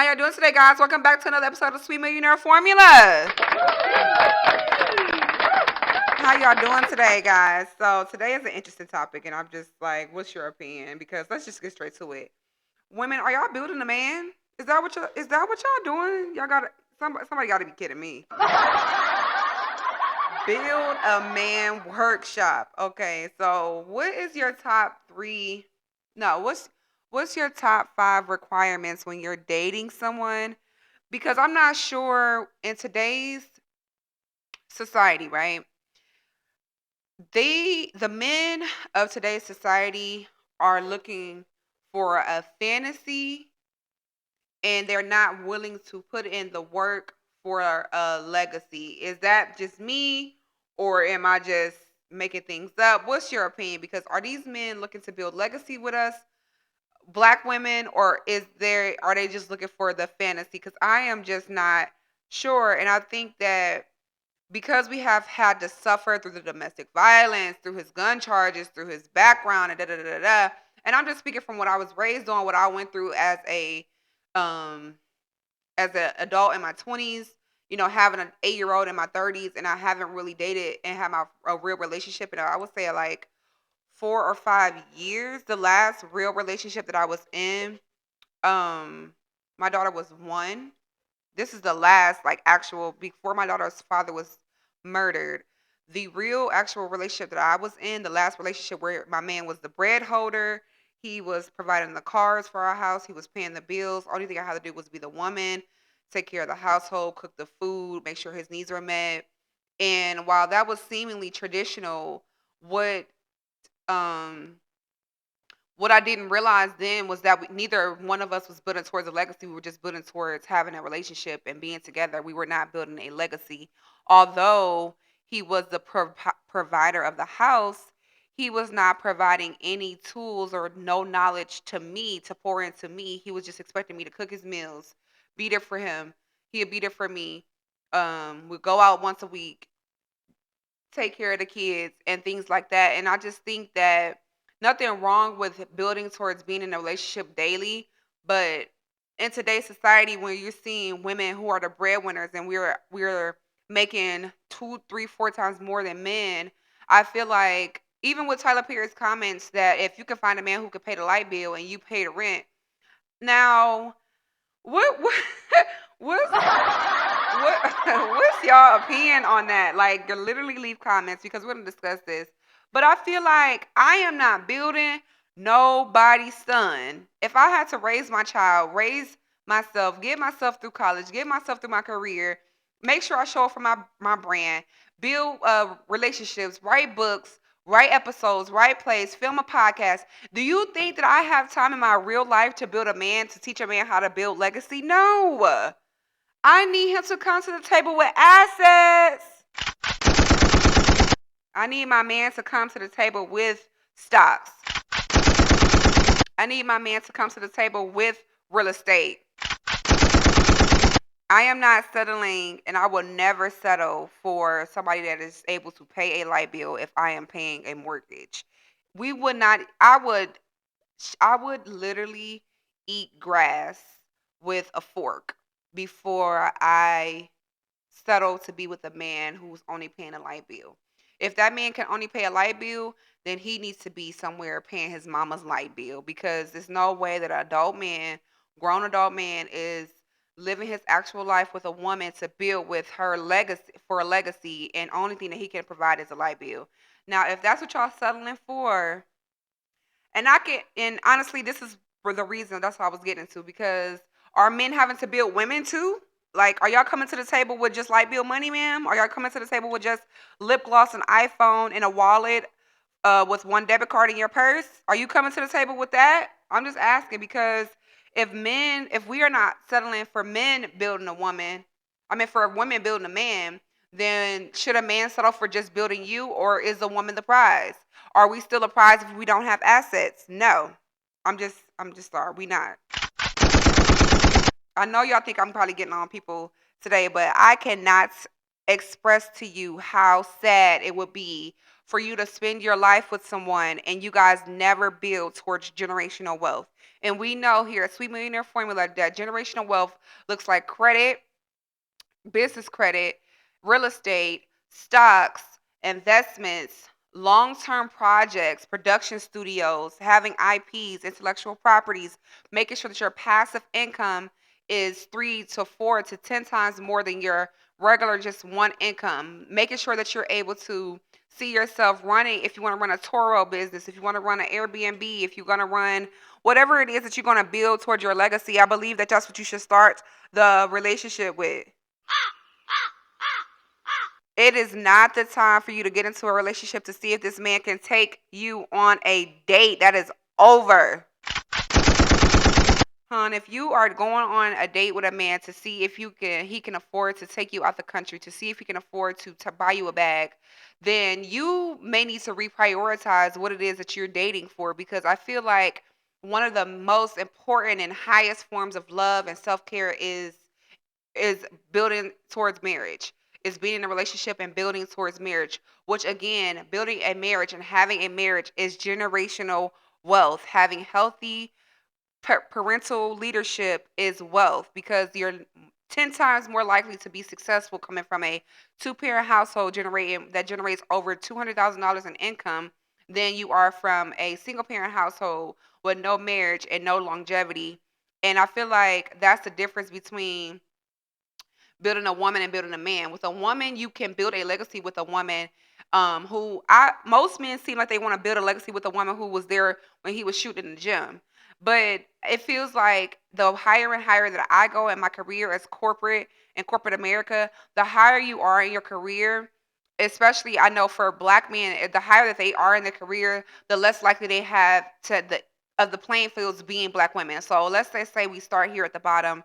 How y'all doing today, guys? Welcome back to another episode of Sweet Millionaire Formula. How y'all doing today, guys? So today is an interesting topic, and I'm just like, what's your opinion? Because let's just get straight to it. Women, are y'all building a man? Is that what y'all doing? Y'all got somebody got to be kidding me. Build a man workshop. Okay, so what is your top three? No, what's your top five requirements when you're dating someone? Because I'm not sure in today's society, right? The men of today's society are looking for a fantasy and they're not willing to put in the work for a legacy. Is that just me or am I just making things up? What's your opinion? Because are these men looking to build legacy with us, black women, or are they just looking for the fantasy? Because I am just not sure. And I think that because we have had to suffer through the domestic violence, through his gun charges, through his background, and da da da da da. And I'm just speaking from what I was raised on, what I went through um as an adult in my 20s. You know, having an 8-year old in my 30s, and I haven't really dated and had a real relationship. And I would say like 4 or 5 years. The last real relationship that I was in, um, my daughter was 1. This is the last like actual before my daughter's father was murdered. The real actual relationship that I was in, the last relationship where my man was the bread holder. He was providing the cars for our house. He was paying the bills. Only thing I had to do was be the woman, take care of the household, cook the food, make sure his needs were met. And while that was seemingly traditional, what um what I didn't realize then was that neither one of us was building towards a legacy. We were just building towards having a relationship and being together. We were not building a legacy. Although he was the provider of the house, he was not providing any tools or no knowledge to me to pour into me. He was just expecting me to cook his meals, be there for him. He'd be there for me. We'd go out once a week, take care of the kids and things like that. And I just think that nothing wrong with building towards being in a relationship daily, but in today's society, when you're seeing women who are the breadwinners and we're making 2, 3, 4 times more than men, I feel like even with Tyler Perry's comments that if you can find a man who can pay the light bill and you pay the rent, now what what's what's y'all opinion on that? Like, you literally leave comments because we're gonna discuss this. But I feel like I am not building nobody's son. If I had to raise my child, raise myself, get myself through college, get myself through my career, make sure I show up for my brand, build relationships, write books, write episodes, write plays, film a podcast. Do you think that I have time in my real life to build a man, to teach a man how to build legacy? No. I need him to come to the table with assets. I need my man to come to the table with stocks. I need my man to come to the table with real estate. I am not settling, and I will never settle for somebody that is able to pay a light bill if I am paying a mortgage. We would not, I would literally eat grass with a fork before I settle to be with a man who's only paying a light bill. If that man can only pay a light bill, then he needs to be somewhere paying his mama's light bill because there's no way that an adult man, grown adult man, is living his actual life with a woman to build with her legacy for a legacy, and only thing that he can provide is a light bill. Now, if that's what y'all settling for, and honestly, this is for the reason that's what I was getting to because are men having to build women too? Like, are y'all coming to the table with just light bill money, ma'am? Are y'all coming to the table with just lip gloss, an iPhone, and a wallet with one debit card in your purse? Are you coming to the table with that? I'm just asking because if we are not settling for men building a woman, I mean for a woman building a man, then should a man settle for just building you, or is the woman the prize? Are we still a prize if we don't have assets? No. I'm just sorry. We not. I know y'all think I'm probably getting on people today, but I cannot express to you how sad it would be for you to spend your life with someone and you guys never build towards generational wealth. And we know here at Sweet Millionaire Formula that generational wealth looks like credit, business credit, real estate, stocks, investments, long term projects, production studios, having IPs, intellectual properties, making sure that your passive income is 3 to 4 to 10 times more than your regular just one income, making sure that you're able to see yourself running if you want to run a Toro business, if you want to run an Airbnb, if you're going to run whatever it is that you're going to build toward your legacy. I believe that that's what you should start the relationship with. It is not the time for you to get into a relationship to see if this man can take you on a date. That is over. Hon, if you are going on a date with a man to see if he can afford to take you out the country, to see if he can afford to buy you a bag, then you may need to reprioritize what it is that you're dating for, because I feel like one of the most important and highest forms of love and self-care is building towards marriage, is being in a relationship and building towards marriage, which again, building a marriage and having a marriage is generational wealth. Having healthy parental leadership is wealth, because you're 10 times more likely to be successful coming from a two-parent household generating that generates over $200,000 in income than you are from a single parent household with no marriage and no longevity. And I feel like that's the difference between building a woman and building a man. With a woman, you can build a legacy with a woman who I most men seem like they want to build a legacy with a woman who was there when he was shooting in the gym. But it feels like the higher and higher that I go in my career as corporate in corporate America, the higher you are in your career, especially I know for black men, the higher that they are in their career, the less likely they have to the of the playing fields being black women. So let's say we start here at the bottom,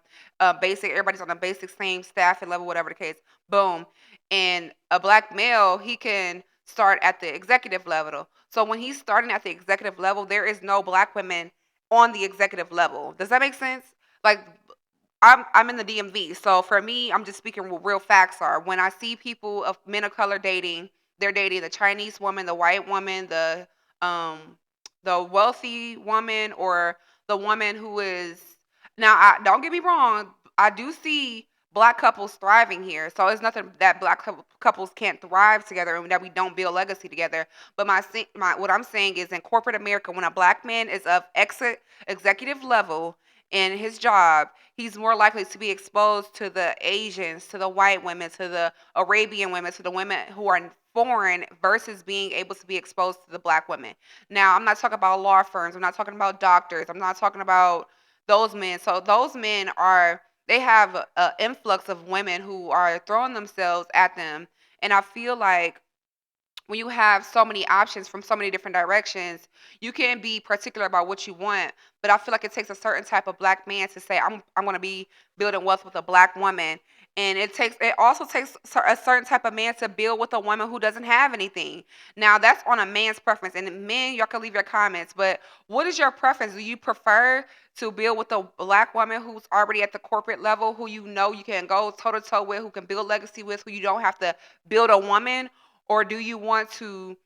basic. Everybody's on the basic same staffing level, whatever the case. Boom, and a black male, he can start at the executive level. So when he's starting at the executive level, there is no black women on the executive level. Does that make sense? Like I'm in the DMV, so for me, I'm just speaking what real facts are. When I see people of men of color dating, they're dating the Chinese woman, the white woman, um the wealthy woman, or the woman who is now. I don't get me wrong, I do see black couples thriving here, so it's nothing that couples can't thrive together and that we don't build legacy together. But my what I'm saying is, in corporate America, when a black man is of executive level in his job, he's more likely to be exposed to the Asians, to the white women, to the Arabian women, to the women who are foreign, versus being able to be exposed to the black women. Now, I'm not talking about law firms. I'm not talking about doctors. I'm not talking about those men. So those men are, they have an influx of women who are throwing themselves at them. And I feel like when you have so many options from so many different directions, you can be particular about what you want. But I feel like it takes a certain type of black man to say, I'm going to be building wealth with a black woman. And it also takes a certain type of man to build with a woman who doesn't have anything. Now that's on a man's preference. And men, y'all can leave your comments. But what is your preference? Do you prefer to build with a black woman who's already at the corporate level, who you know you can go toe to toe with, who can build legacy with, who you don't have to build a woman? Or do you want to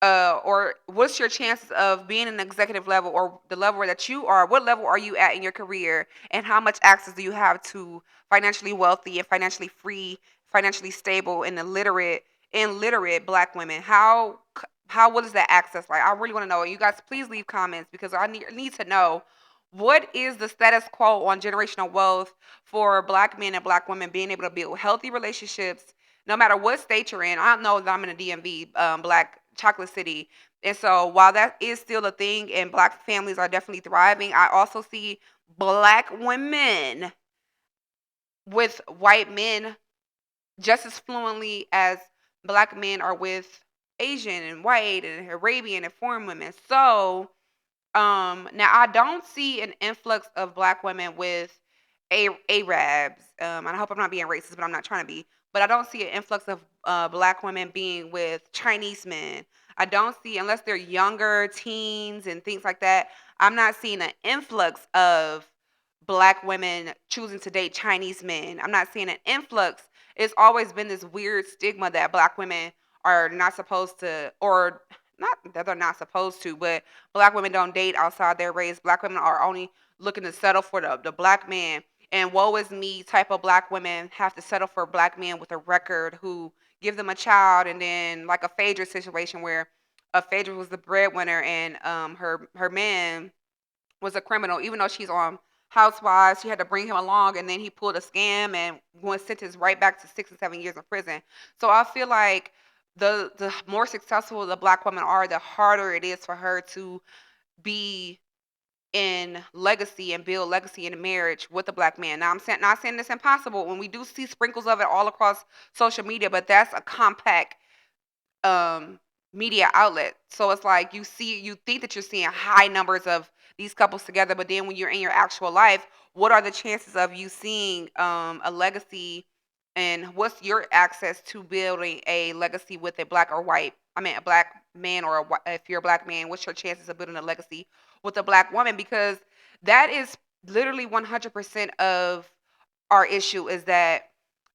or what's your chances of being an executive level, or the level that you are? What level are you at in your career, and how much access do you have to financially wealthy and financially free, financially stable and illiterate black women? How what is that access like? I really want to know. You guys, please leave comments, because I need to know what is the status quo on generational wealth for black men and black women being able to build healthy relationships no matter what state you're in. I know that I'm in a DMV, Black Chocolate City. And so while that is still a thing and black families are definitely thriving, I also see black women with white men just as fluently as black men are with Asian and white and Arabian and foreign women. So now I don't see an influx of black women with Arabs. And I hope I'm not being racist, but I'm not trying to be. But I don't see an influx of black women being with Chinese men. I don't see, unless they're younger teens and things like that. I'm not seeing an influx of black women choosing to date Chinese men. I'm not seeing an influx. It's always been this weird stigma that black women are not supposed to, or not that they're not supposed to, but black women don't date outside their race. Black women are only looking to settle for the black man. And woe is me type of black women have to settle for black men with a record who give them a child, and then like a Phaedra situation where a Phaedra was the breadwinner, and her man was a criminal, even though she's on Housewives. She had to bring him along, and then he pulled a scam and was sentenced right back to 6 and 7 years in prison. So I feel like the more successful the black women are, the harder it is for her to be in legacy and build legacy in a marriage with a black man. Now I'm saying, not saying it's impossible when we do see sprinkles of it all across social media, but that's a compact um media outlet. So it's like you think that you're seeing high numbers of these couples together, but then when you're in your actual life, what are the chances of you seeing a legacy, and what's your access to building a legacy with a black or white, I mean a black man, or if you're a black man, what's your chances of building a legacy with a black woman? Because that is literally 100% of our issue, is that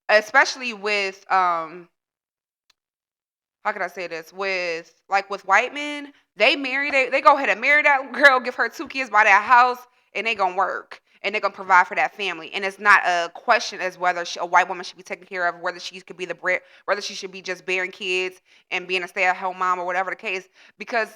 especially with how can I say this? With like with white men, they go ahead and marry that girl, give her 2 kids, buy that house, and they gonna work and they gonna provide for that family. And it's not a question as whether a white woman should be taken care of, whether she could be the bread, whether she should be just bearing kids and being a stay-at-home mom or whatever the case, because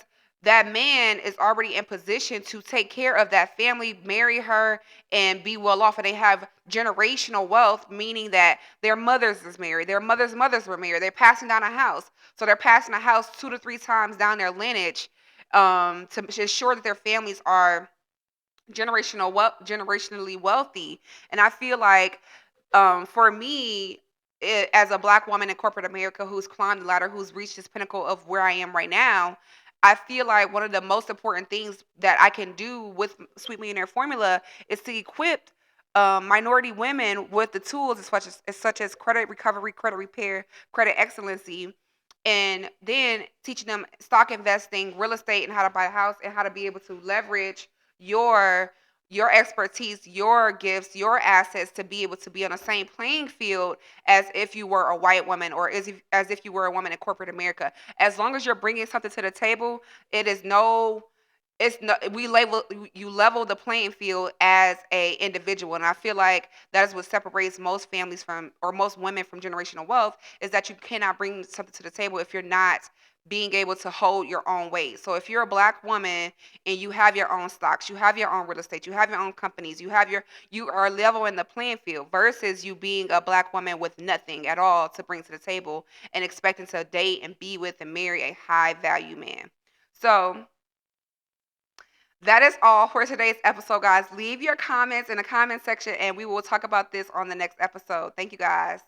that man is already in position to take care of that family, marry her, and be well off. And they have generational wealth, meaning that their mothers is married, their mothers were married. They're passing down a house. So they're passing a house 2 to 3 times down their lineage, to ensure that their families are generationally wealthy. And I feel like, for me, as a black woman in corporate America who's climbed the ladder, who's reached this pinnacle of where I am right now, I feel like one of the most important things that I can do with Sweet Millionaire Formula is to equip minority women with the tools such as credit recovery, credit repair, credit excellency, and then teaching them stock investing, real estate, and how to buy a house, and how to be able to leverage your your expertise, your gifts, your assets, to be able to be on the same playing field as if you were a white woman, or as if you were a woman in corporate America. As long as you're bringing something to the table, it is no it's no we level you level the playing field as a individual. And I feel like that is what separates most families from, or most women from, generational wealth, is that you cannot bring something to the table if you're not being able to hold your own weight. So if you're a black woman and you have your own stocks, you have your own real estate, you have your own companies, you are level in the playing field, versus you being a black woman with nothing at all to bring to the table and expecting to date and be with and marry a high value man. So that is all for today's episode, guys. Leave your comments in the comment section, and we will talk about this on the next episode. Thank you, guys.